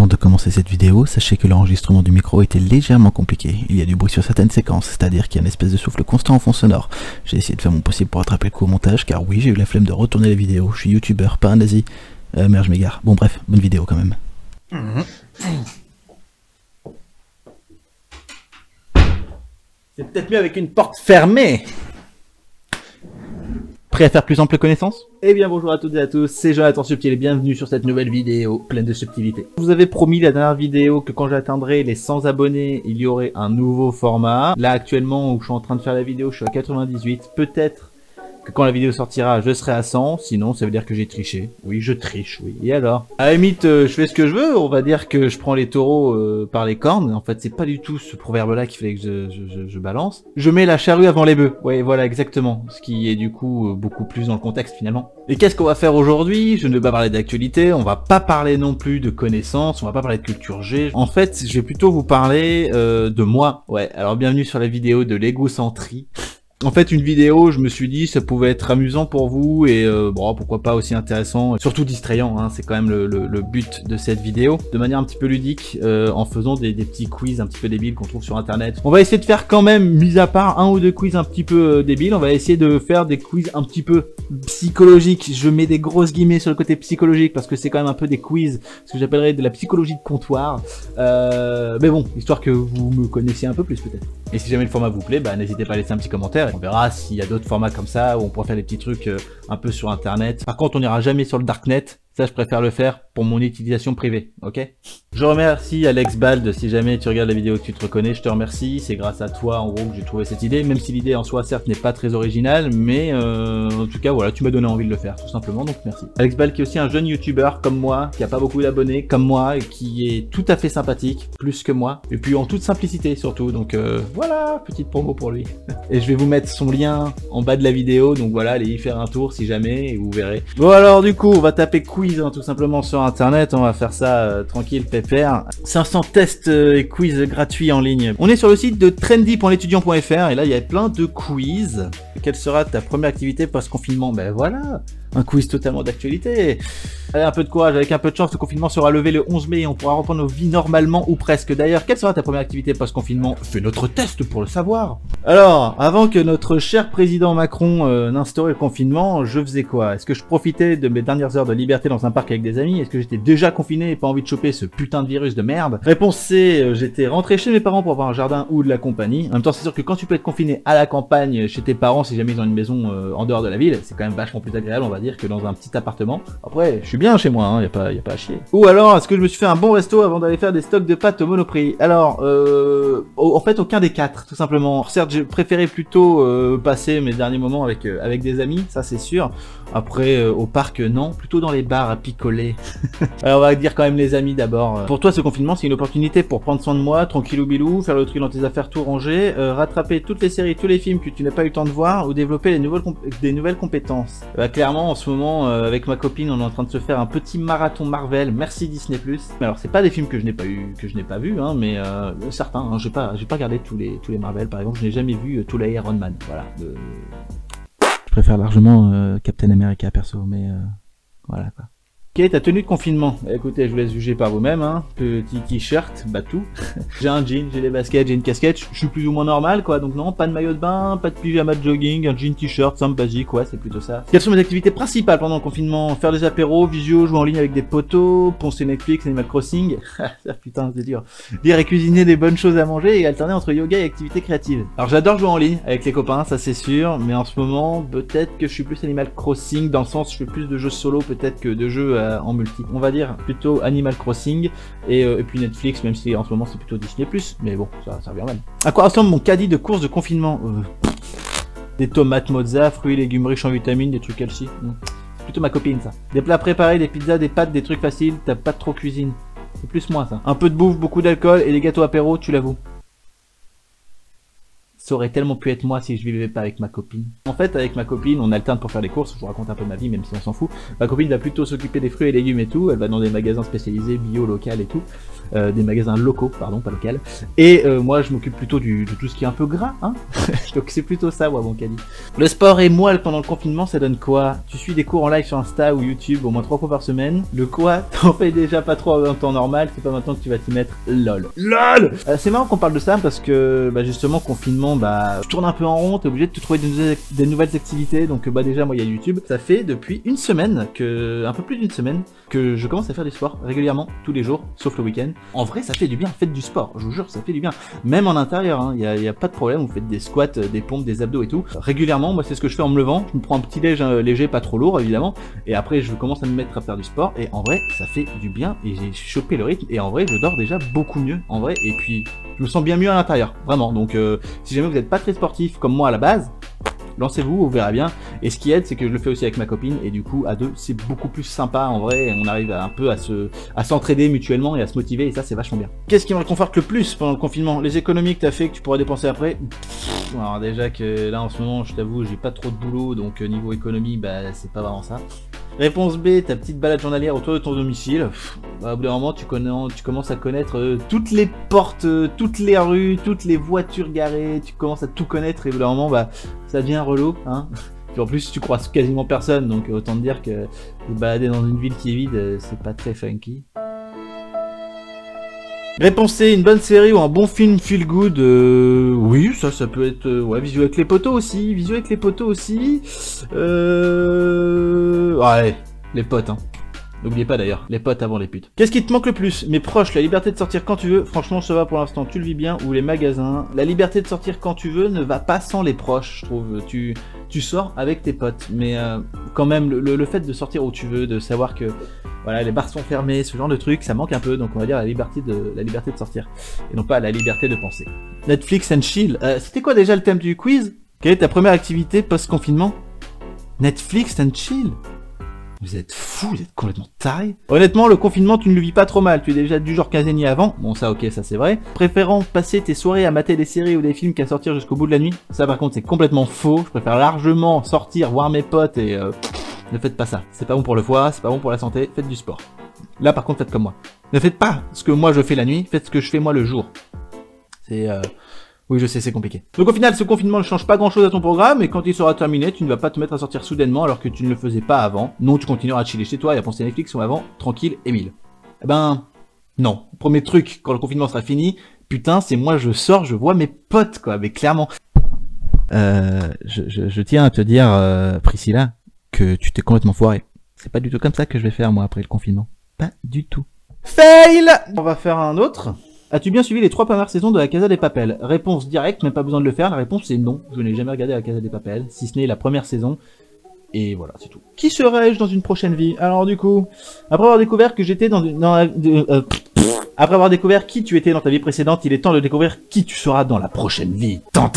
Avant de commencer cette vidéo, sachez que l'enregistrement du micro était légèrement compliqué. Il y a du bruit sur certaines séquences, c'est-à-dire qu'il y a une espèce de souffle constant en fond sonore. J'ai essayé de faire mon possible pour rattraper le coup au montage, car oui, j'ai eu la flemme de retourner les vidéos. Je suis youtubeur, pas un nazi. Merde, je m'égare. Bon bref, bonne vidéo quand même. C'est peut-être mieux avec une porte fermée. Prêt à faire plus ample connaissance? Eh bien bonjour à toutes et à tous, c'est Jonathan Subtil et bienvenue sur cette nouvelle vidéo pleine de subtilité. Je vous avais promis la dernière vidéo que quand j'atteindrai les 100 abonnés, il y aurait un nouveau format. Là actuellement où je suis en train de faire la vidéo, je suis à 98, peut-être que quand la vidéo sortira, je serai à 100, sinon ça veut dire que j'ai triché. Oui, je triche, oui. Et alors? À la limite, je fais ce que je veux, on va dire que je prends les taureaux par les cornes. En fait, c'est pas du tout ce proverbe-là qu'il fallait que je balance. Je mets la charrue avant les bœufs. Ouais, voilà, exactement. Ce qui est du coup beaucoup plus dans le contexte finalement. Et qu'est-ce qu'on va faire aujourd'hui? Je ne vais pas parler d'actualité, on va pas parler non plus de connaissances, on va pas parler de culture G. En fait, je vais plutôt vous parler de moi. Ouais, alors bienvenue sur la vidéo de l'égocentrie. En fait, une vidéo, je me suis dit, ça pouvait être amusant pour vous et bon, pourquoi pas aussi intéressant, surtout distrayant, hein, c'est quand même le but de cette vidéo, de manière un petit peu ludique, en faisant des petits quiz un petit peu débiles qu'on trouve sur internet. On va essayer de faire quand même, mis à part un ou deux quiz un petit peu débiles, on va essayer de faire des quiz un petit peu psychologiques. Je mets des grosses guillemets sur le côté psychologique parce que c'est quand même un peu des quiz, ce que j'appellerais de la psychologie de comptoir. Mais bon, histoire que vous me connaissiez un peu plus peut-être. Et si jamais le format vous plaît, bah n'hésitez pas à laisser un petit commentaire. On verra s'il y a d'autres formats comme ça où on pourra faire des petits trucs un peu sur internet. Par contre, on n'ira jamais sur le darknet. Ça, je préfère le faire pour mon utilisation privée, ok? Je remercie Alex Bald, si jamais tu regardes la vidéo que tu te reconnais, je te remercie. C'est grâce à toi, en gros, que j'ai trouvé cette idée, même si l'idée en soi, certes, n'est pas très originale, mais en tout cas, voilà, tu m'as donné envie de le faire, tout simplement, donc merci. Alex Bald qui est aussi un jeune youtubeur comme moi, qui a pas beaucoup d'abonnés, comme moi, et qui est tout à fait sympathique, plus que moi, et puis en toute simplicité surtout, donc voilà, petite promo pour lui. Et je vais vous mettre son lien en bas de la vidéo, donc voilà, allez y faire un tour si jamais, et vous verrez. Bon alors, du coup, on va taper quiz, hein, tout simplement sur internet, on va faire ça tranquille, pépère. 500 tests et quiz gratuits en ligne. On est sur le site de trendy.l'étudiant.fr et là il y a plein de quiz. Quelle sera ta première activité post-confinement? Ben voilà, un quiz totalement d'actualité. Allez, un peu de courage, avec un peu de chance, le confinement sera levé le 11 mai et on pourra reprendre nos vies normalement ou presque. D'ailleurs, quelle sera ta première activité post-confinement? Fais notre test pour le savoir. Alors, avant que notre cher président Macron n'instaure le confinement, je faisais quoi? Est-ce que je profitais de mes dernières heures de liberté dans un parc avec des amis? Est-ce que j'étais déjà confiné et pas envie de choper ce putain de virus de merde? Réponse C, j'étais rentré chez mes parents pour avoir un jardin ou de la compagnie. En même temps, c'est sûr que quand tu peux être confiné à la campagne chez tes parents, si jamais ils ont une maison en dehors de la ville, c'est quand même vachement plus agréable, on va dire, que dans un petit appartement. Après, je suis bien chez moi, hein, y a pas à chier. Ou alors, est-ce que je me suis fait un bon resto avant d'aller faire des stocks de pâtes au Monoprix? Alors, en fait, aucun des quatre, tout simplement. Certes, j'ai préféré plutôt passer mes derniers moments avec des amis, ça c'est sûr. Après, au parc, non, plutôt dans les bars à picoler. Alors, on va dire quand même les amis d'abord. Pour toi, ce confinement, c'est une opportunité pour prendre soin de moi, tranquillou bilou, faire le tri dans tes affaires tout rangé, rattraper toutes les séries, tous les films que tu n'as pas eu le temps de voir, ou développer des nouvelles compétences. Clairement, en ce moment, avec ma copine, on est en train de se faire un petit marathon Marvel. Merci Disney+. Mais alors, c'est pas des films que je n'ai pas vus, hein, mais certains. Hein, j'ai pas regardé tous les Marvel, par exemple. Je n'ai jamais vu tous les Iron Man. Voilà. Je préfère largement Captain America perso, mais voilà quoi. Quelle est ta tenue de confinement? Écoutez, je vous laisse juger par vous-même, hein. Petit t-shirt, batou. J'ai un jean, j'ai des baskets, j'ai une casquette, je suis plus ou moins normal quoi, donc non, pas de maillot de bain, pas de pyjama de jogging, un jean t-shirt, simple basique, ouais, c'est plutôt ça. Quelles sont mes activités principales pendant le confinement? Faire des apéros, visio, jouer en ligne avec des potos, poncer Netflix, Animal Crossing, ça putain c'est dur. Lire et cuisiner des bonnes choses à manger et alterner entre yoga et activités créatives. Alors j'adore jouer en ligne avec les copains, ça c'est sûr, mais en ce moment, peut-être que je suis plus Animal Crossing, dans le sens je fais plus de jeux solo peut-être que de jeux en multi. On va dire plutôt Animal Crossing et puis Netflix, même si en ce moment c'est plutôt Disney+, mais bon, ça revient même. À quoi ressemble mon caddie de course de confinement? Des tomates mozza, fruits et légumes riches en vitamines, des trucs calci. C'est plutôt ma copine ça. Des plats préparés, des pizzas, des pâtes, des trucs faciles, t'as pas trop cuisine. C'est plus moi ça. Un peu de bouffe, beaucoup d'alcool et des gâteaux apéro, tu l'avoues. Ça aurait tellement pu être moi si je vivais pas avec ma copine. En fait, avec ma copine, on alterne pour faire les courses, je vous raconte un peu ma vie, même si on s'en fout. Ma copine va plutôt s'occuper des fruits et légumes et tout, elle va dans des magasins spécialisés, bio, local et tout. des magasins locaux, pardon, pas local. Et moi, je m'occupe plutôt de tout ce qui est un peu gras, hein. Donc c'est plutôt ça, moi, mon caddie. Le sport et moi, pendant le confinement, ça donne quoi? Tu suis des cours en live sur Insta ou YouTube au moins 3 fois par semaine. Le quoi? T'en fais déjà pas trop en temps normal, c'est pas maintenant que tu vas t'y mettre. LOL. LOL. C'est marrant qu'on parle de ça parce que, bah, justement, confinement, bah, je tourne un peu en rond, t'es obligé de te trouver des nouvelles activités. Donc, bah, déjà, moi, il y a YouTube. Ça fait depuis une semaine un peu plus d'une semaine, que je commence à faire du sport régulièrement, tous les jours, sauf le week-end. En vrai, ça fait du bien, faites du sport, je vous jure, ça fait du bien. Même en intérieur, hein, y a pas de problème, vous faites des squats, des pompes, des abdos et tout. Régulièrement, moi c'est ce que je fais en me levant, je me prends un petit déj léger, pas trop lourd évidemment, et après je commence à me mettre à faire du sport, et en vrai, ça fait du bien, et j'ai chopé le rythme, et en vrai, je dors déjà beaucoup mieux, en vrai, et puis je me sens bien mieux à l'intérieur, vraiment. Donc si jamais vous n'êtes pas très sportif comme moi à la base, lancez-vous, vous verrez bien. Et ce qui aide, c'est que je le fais aussi avec ma copine, et du coup, à deux, c'est beaucoup plus sympa en vrai. On arrive un peu à s'entraider mutuellement et à se motiver, et ça, c'est vachement bien. Qu'est-ce qui me réconforte le plus pendant le confinement? Les économies que t'as fait, que tu pourrais dépenser après. Alors déjà que là, en ce moment, je t'avoue, j'ai pas trop de boulot, donc niveau économie, bah, c'est pas vraiment ça. Réponse B, ta petite balade journalière autour de ton domicile. Bah, au bout d'un moment, tu commences à connaître toutes les portes, toutes les rues, toutes les voitures garées, tu commences à tout connaître, et au bout d'un moment, bah, ça devient relou, hein. Puis en plus, tu croises quasiment personne, donc autant te dire que te balader dans une ville qui est vide, c'est pas très funky. Réponse C, une bonne série ou un bon film feel good, oui, ça peut être, ouais, Visio avec les potos aussi, ouais, les potes, hein. N'oubliez pas d'ailleurs, les potes avant les putes. Qu'est-ce qui te manque le plus? Mes proches, la liberté de sortir quand tu veux, franchement ça va pour l'instant, tu le vis bien, ou les magasins. La liberté de sortir quand tu veux ne va pas sans les proches, je trouve. Tu sors avec tes potes, mais quand même, le fait de sortir où tu veux, de savoir que voilà, les bars sont fermés, ce genre de truc, ça manque un peu, donc on va dire la liberté de sortir, et non pas la liberté de penser. Netflix and chill, c'était quoi déjà le thème du quiz? Quelle est ta première activité post-confinement? Netflix and chill? Vous êtes fous, vous êtes complètement tarés. Honnêtement, le confinement, tu ne le vis pas trop mal. Tu es déjà du genre casanier avant. Bon, ça, ok, ça c'est vrai. Préférant passer tes soirées à mater des séries ou des films qu'à sortir jusqu'au bout de la nuit. Ça, par contre, c'est complètement faux. Je préfère largement sortir, voir mes potes et ne faites pas ça. C'est pas bon pour le foie, c'est pas bon pour la santé. Faites du sport. Là, par contre, faites comme moi. Ne faites pas ce que moi je fais la nuit. Faites ce que je fais moi le jour. C'est oui, je sais, c'est compliqué. Donc au final, ce confinement ne change pas grand-chose à ton programme, et quand il sera terminé, tu ne vas pas te mettre à sortir soudainement alors que tu ne le faisais pas avant. Non, tu continueras à chiller chez toi et à penser à Netflix ou avant, tranquille et mille. Eh ben, non. Premier truc, quand le confinement sera fini, putain, c'est moi je sors, je vois mes potes, quoi, mais clairement. Je tiens à te dire, Priscilla, que tu t'es complètement foiré. C'est pas du tout comme ça que je vais faire, moi, après le confinement. Pas du tout. Fail! On va faire un autre. As-tu bien suivi les 3 premières saisons de La Casa des Papel? Réponse directe, même pas besoin de le faire, la réponse c'est non. Je n'ai jamais regardé La Casa des Papel, si ce n'est la première saison. Et voilà, c'est tout. Qui serais-je dans une prochaine vie? Alors du coup, après avoir découvert que j'étais après avoir découvert qui tu étais dans ta vie précédente, il est temps de découvrir qui tu seras dans la prochaine vie. Tant.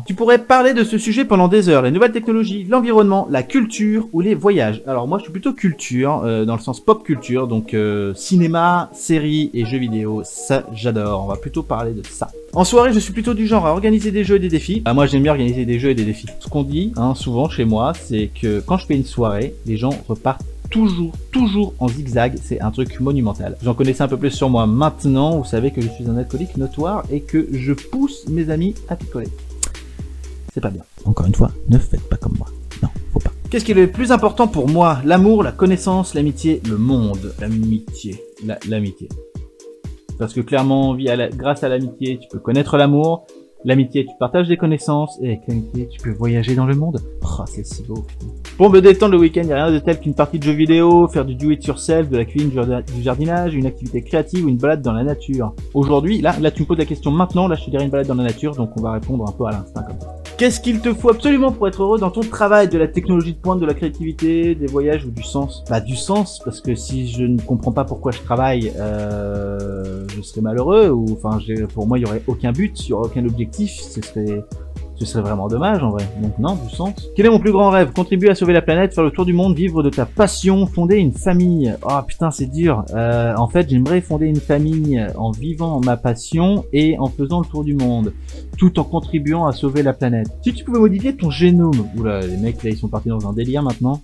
Tu pourrais parler de ce sujet pendant des heures, les nouvelles technologies, l'environnement, la culture ou les voyages. Alors moi je suis plutôt culture, dans le sens pop culture, donc cinéma, séries et jeux vidéo, ça j'adore, on va plutôt parler de ça. En soirée, je suis plutôt du genre à organiser des jeux et des défis. Moi j'aime bien organiser des jeux et des défis. Ce qu'on dit, hein, souvent chez moi, c'est que quand je fais une soirée, les gens repartent toujours en zigzag, c'est un truc monumental. Vous en connaissez un peu plus sur moi maintenant, vous savez que je suis un alcoolique notoire et que je pousse mes amis à picoler. C'est pas bien. Encore une fois, ne faites pas comme moi. Non, faut pas. Qu'est-ce qui est le plus important pour moi? L'amour, la connaissance, l'amitié, le monde. L'amitié. Parce que clairement, grâce à l'amitié, tu peux connaître l'amour. L'amitié, tu partages des connaissances, et avec l'amitié, tu peux voyager dans le monde. Oh, c'est si beau. Pour me détendre le week-end, il n'y a rien de tel qu'une partie de jeux vidéo, faire du do-it-yourself, de la cuisine, du jardinage, une activité créative ou une balade dans la nature. Aujourd'hui, là tu me poses la question maintenant, là je te dirais une balade dans la nature, donc on va répondre un peu à l'instinct comme ça. Qu'est-ce qu'il te faut absolument pour être heureux dans ton travail? De la technologie de pointe, de la créativité, des voyages ou du sens? Bah du sens, parce que si je ne comprends pas pourquoi je travaille, je serais malheureux, ou enfin pour moi il y aurait aucun but, il y aurait aucun objectif, ce Ce serait vraiment dommage en vrai. Donc non, du sens. Quel est mon plus grand rêve? Contribuer à sauver la planète, faire le tour du monde, vivre de ta passion, fonder une famille. Oh putain, c'est dur. En fait, j'aimerais fonder une famille en vivant ma passion et en faisant le tour du monde, tout en contribuant à sauver la planète. Si tu pouvais modifier ton génome... Oula, les mecs là, ils sont partis dans un délire maintenant.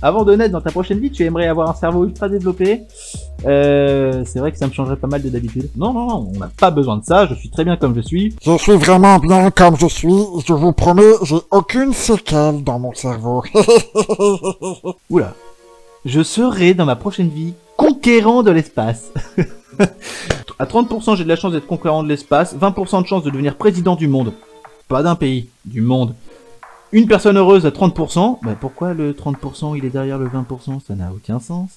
Avant de naître dans ta prochaine vie, tu aimerais avoir un cerveau ultra développé. C'est vrai que ça me changerait pas mal de d'habitude. Non, non, non, on n'a pas besoin de ça, je suis très bien comme je suis. Je suis vraiment bien comme je suis, je vous promets, j'ai aucune séquelle dans mon cerveau. Oula. Je serai dans ma prochaine vie conquérant de l'espace. À 30%, j'ai de la chance d'être conquérant de l'espace, 20% de chance de devenir président du monde. Pas d'un pays, du monde. Une personne heureuse à 30%, bah pourquoi le 30% il est derrière le 20%? Ça n'a aucun sens.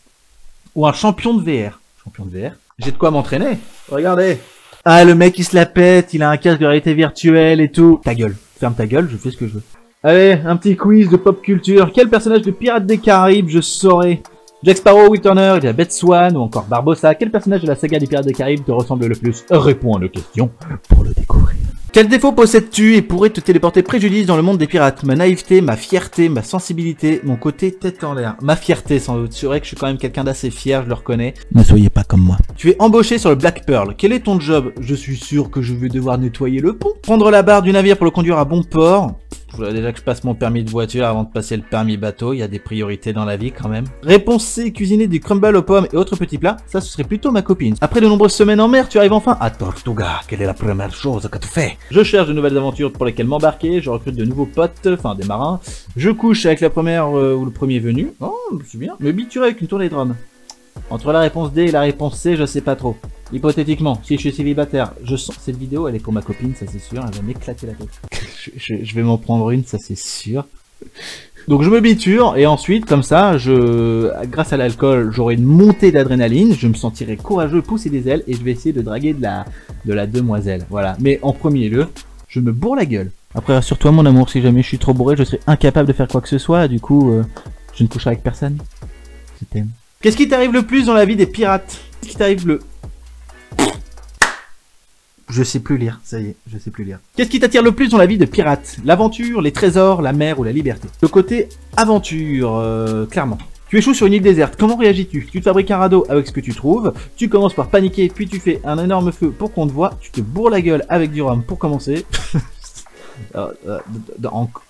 Ou un champion de VR. Champion de VR? J'ai de quoi m'entraîner. Regardez. Ah, le mec il se la pète, il a un casque de réalité virtuelle et tout. Ta gueule. Ferme ta gueule, je fais ce que je veux. Allez, un petit quiz de pop culture. Quel personnage de Pirates des Caraïbes je saurais? Jack Sparrow, Will Turner, Elizabeth Swann ou encore Barbossa. Quel personnage de la saga des Pirates des Caraïbes te ressemble le plus? Réponds à nos questions pour le découvrir. Quel défaut possèdes-tu et pourrait te téléporter préjudice dans le monde des pirates? Ma naïveté, ma fierté, ma sensibilité, mon côté tête en l'air. Ma fierté sans doute, c'est vrai que je suis quand même quelqu'un d'assez fier, je le reconnais. Ne soyez pas comme moi. Tu es embauché sur le Black Pearl. Quel est ton job? Je suis sûr que je vais devoir nettoyer le pont. Prendre la barre du navire pour le conduire à bon port. Il faudrait déjà que je passe mon permis de voiture avant de passer le permis bateau, il y a des priorités dans la vie quand même. Réponse C, cuisiner du crumble aux pommes et autres petits plats, ça ce serait plutôt ma copine. Après de nombreuses semaines en mer, tu arrives enfin à Tortuga, quelle est la première chose que tu fais? Je cherche de nouvelles aventures pour lesquelles m'embarquer, je recrute de nouveaux potes, enfin des marins. Je couche avec la première ou le premier venu, oh c'est bien. Me biturer avec une tournée de rhum. Entre la réponse D et la réponse C, je sais pas trop. Hypothétiquement, si je suis célibataire, je sens cette vidéo, elle est pour ma copine, ça c'est sûr, elle va m'éclater la tête. je vais m'en prendre une, ça c'est sûr. Donc je me biture et ensuite, comme ça, grâce à l'alcool, j'aurai une montée d'adrénaline, je me sentirai courageux, pousser des ailes et je vais essayer de draguer de la demoiselle. Voilà. Mais en premier lieu, je me bourre la gueule. Après, rassure-toi mon amour, si jamais je suis trop bourré, je serai incapable de faire quoi que ce soit. Du coup, je ne coucherai avec personne. Je t'aime. Qu'est-ce qui t'arrive le plus dans la vie des pirates? Qu'est-ce qui t'arrive le... Je sais plus lire, ça y est, je sais plus lire. Qu'est-ce qui t'attire le plus dans la vie de pirate? L'aventure, les trésors, la mer ou la liberté? Le côté aventure, clairement. Tu échoues sur une île déserte, comment réagis-tu? Tu te fabriques un radeau avec ce que tu trouves, tu commences par paniquer, puis tu fais un énorme feu pour qu'on te voit, tu te bourres la gueule avec du rhum pour commencer.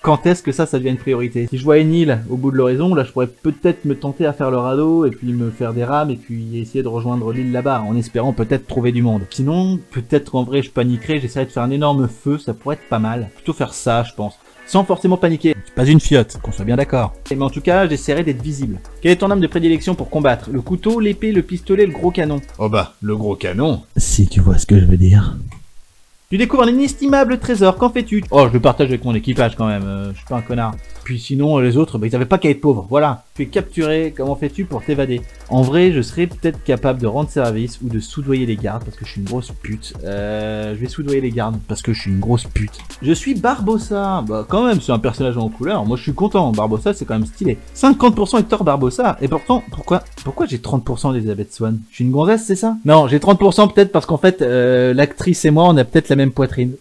Quand est-ce que ça devient une priorité? Si je vois une île au bout de l'horizon, là je pourrais peut-être me tenter à faire le radeau et puis me faire des rames et puis essayer de rejoindre l'île là-bas en espérant peut-être trouver du monde. Sinon, peut-être en vrai je paniquerais, j'essaierais de faire un énorme feu, ça pourrait être pas mal. Plutôt faire ça je pense, sans forcément paniquer. C'est pas une fiotte, qu'on soit bien d'accord. Mais en tout cas, j'essaierai d'être visible. Quelle est ton arme de prédilection pour combattre? Le couteau, l'épée, le pistolet, le gros canon? Oh bah, le gros canon. Si tu vois ce que je veux dire. Tu découvres un inestimable trésor, qu'en fais-tu? Oh, je le partage avec mon équipage quand même, je suis pas un connard. Puis sinon, les autres, bah, ils avaient pas qu'à être pauvres, voilà. Tu es capturé, comment fais-tu pour t'évader? En vrai, je serais peut-être capable de rendre service ou de soudoyer les gardes, parce que je suis une grosse pute. Je vais soudoyer les gardes, parce que je suis une grosse pute. Je suis Barbossa, bah quand même, c'est un personnage en couleur, moi je suis content, Barbossa c'est quand même stylé. 50% Hector Barbossa, et pourtant, pourquoi j'ai 30% d'Elizabeth Swann? Je suis une gonzesse, c'est ça? Non, j'ai 30% peut-être parce qu'en fait, l'actrice et moi, on a peut-être la même poitrine.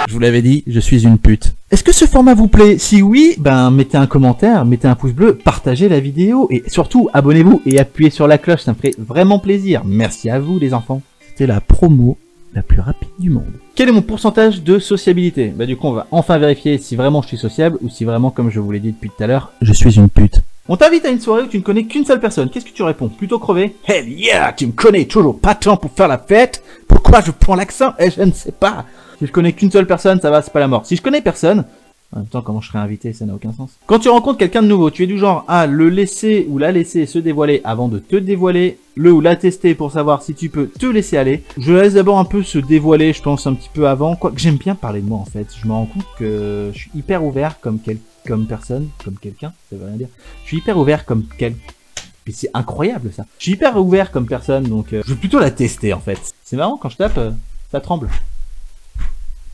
Je vous l'avais dit, je suis une pute. Est-ce que ce format vous plaît? Si oui, ben mettez un commentaire, mettez un pouce bleu, partagez la vidéo et surtout abonnez-vous et appuyez sur la cloche, ça me ferait vraiment plaisir. Merci à vous les enfants. C'était la promo la plus rapide du monde. Quel est mon pourcentage de sociabilité? Bah du coup on va enfin vérifier si vraiment je suis sociable ou si vraiment, comme je vous l'ai dit depuis tout à l'heure, je suis une pute. On t'invite à une soirée où tu ne connais qu'une seule personne, qu'est-ce que tu réponds? Plutôt crevé? Hell yeah, tu me connais toujours pas tant pour faire la fête. Pourquoi je prends l'accent? Je ne sais pas. Si je connais qu'une seule personne, ça va, c'est pas la mort. Si je connais personne, en même temps, comment je serais invité, ça n'a aucun sens. Quand tu rencontres quelqu'un de nouveau, tu es du genre à le laisser ou la laisser se dévoiler avant de te dévoiler, le ou la tester pour savoir si tu peux te laisser aller. Je laisse d'abord un peu se dévoiler, je pense, un petit peu avant. Quoique j'aime bien parler de moi, en fait. Je me rends compte que je suis hyper ouvert comme personne, comme quelqu'un, ça veut rien dire. Je suis hyper ouvert comme Mais c'est incroyable, ça. Je suis hyper ouvert comme personne, donc je veux plutôt la tester, en fait. C'est marrant, quand je tape, ça tremble.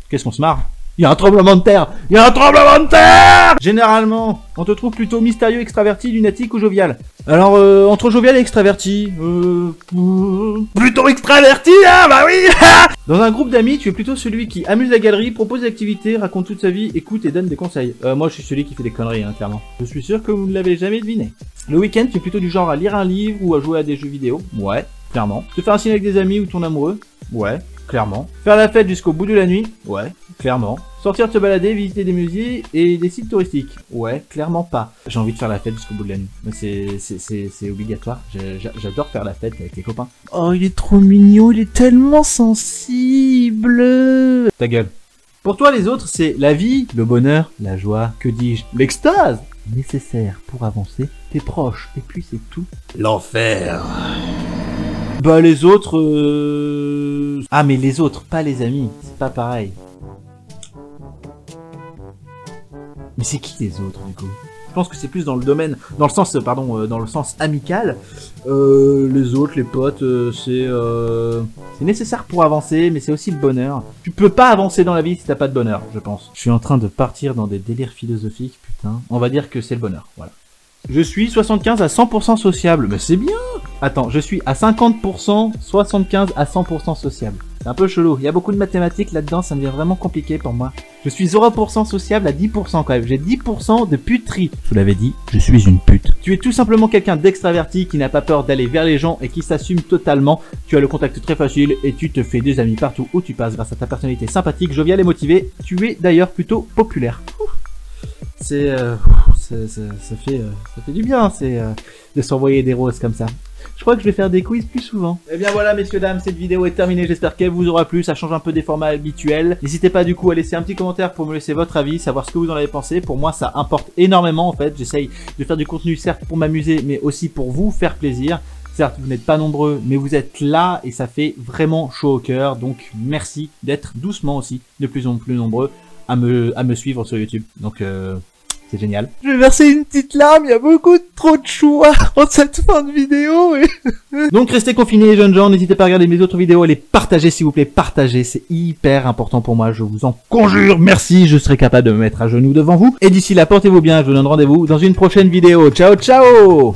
Qu'est-ce qu'on se marre? Il y a un tremblement de terre. Il y a un tremblement de terre. Généralement, on te trouve plutôt mystérieux, extraverti, lunatique ou jovial. Alors, entre jovial et extraverti, plutôt extraverti, hein, bah oui. Dans un groupe d'amis, tu es plutôt celui qui amuse la galerie, propose des activités, raconte toute sa vie, écoute et donne des conseils. Moi, je suis celui qui fait des conneries, hein, clairement. Je suis sûr que vous ne l'avez jamais deviné. Le week-end, tu es plutôt du genre à lire un livre ou à jouer à des jeux vidéo. Ouais, clairement. Te faire un ciné avec des amis ou ton amoureux. Ouais, clairement. Faire la fête jusqu'au bout de la nuit. Ouais, clairement. Sortir te balader, visiter des musées et des sites touristiques. Ouais, clairement pas. J'ai envie de faire la fête jusqu'au bout de la nuit. Mais c'est obligatoire. J'adore faire la fête avec les copains. Oh, il est trop mignon, il est tellement sensible. Ta gueule. Pour toi, les autres, c'est la vie, le bonheur, la joie, que dis-je, l'extase nécessaire pour avancer, tes proches, et puis c'est tout. L'enfer. Bah les autres... Ah mais les autres, pas les amis, c'est pas pareil. Mais c'est qui les autres du coup? Je pense que c'est plus dans le domaine, dans le sens amical. Les autres, les potes, c'est nécessaire pour avancer, mais c'est aussi le bonheur. Tu peux pas avancer dans la vie si t'as pas de bonheur, je pense. Je suis en train de partir dans des délires philosophiques, putain. On va dire que c'est le bonheur, voilà. Je suis 75 à 100% sociable, mais c'est bien. Attends, je suis à 50%, 75 à 100% sociable. C'est un peu chelou, il y a beaucoup de mathématiques là-dedans, ça devient vraiment compliqué pour moi. Je suis 0% sociable à 10% quand même, j'ai 10% de puterie. Je vous l'avais dit, je suis une pute. Tu es tout simplement quelqu'un d'extraverti qui n'a pas peur d'aller vers les gens et qui s'assume totalement. Tu as le contact très facile et tu te fais des amis partout où tu passes grâce à ta personnalité sympathique, joviale et motivée. Tu es d'ailleurs plutôt populaire. Ça fait du bien, de s'envoyer des roses comme ça. Je crois que je vais faire des quiz plus souvent. Et bien voilà messieurs dames, cette vidéo est terminée, j'espère qu'elle vous aura plu, ça change un peu des formats habituels. N'hésitez pas du coup à laisser un petit commentaire pour me laisser votre avis, savoir ce que vous en avez pensé. Pour moi ça importe énormément en fait, j'essaye de faire du contenu certes pour m'amuser mais aussi pour vous faire plaisir. Certes vous n'êtes pas nombreux mais vous êtes là et ça fait vraiment chaud au cœur. Donc merci d'être doucement aussi de plus en plus nombreux à me suivre sur YouTube. Donc c'est génial. Je vais verser une petite larme, il y a beaucoup trop de choix en cette fin de vidéo. Donc restez confinés les jeunes gens, n'hésitez pas à regarder mes autres vidéos et les partager s'il vous plaît, partagez, c'est hyper important pour moi, je vous en conjure, merci, je serai capable de me mettre à genoux devant vous. Et d'ici là, portez-vous bien, je vous donne rendez-vous dans une prochaine vidéo. Ciao ciao.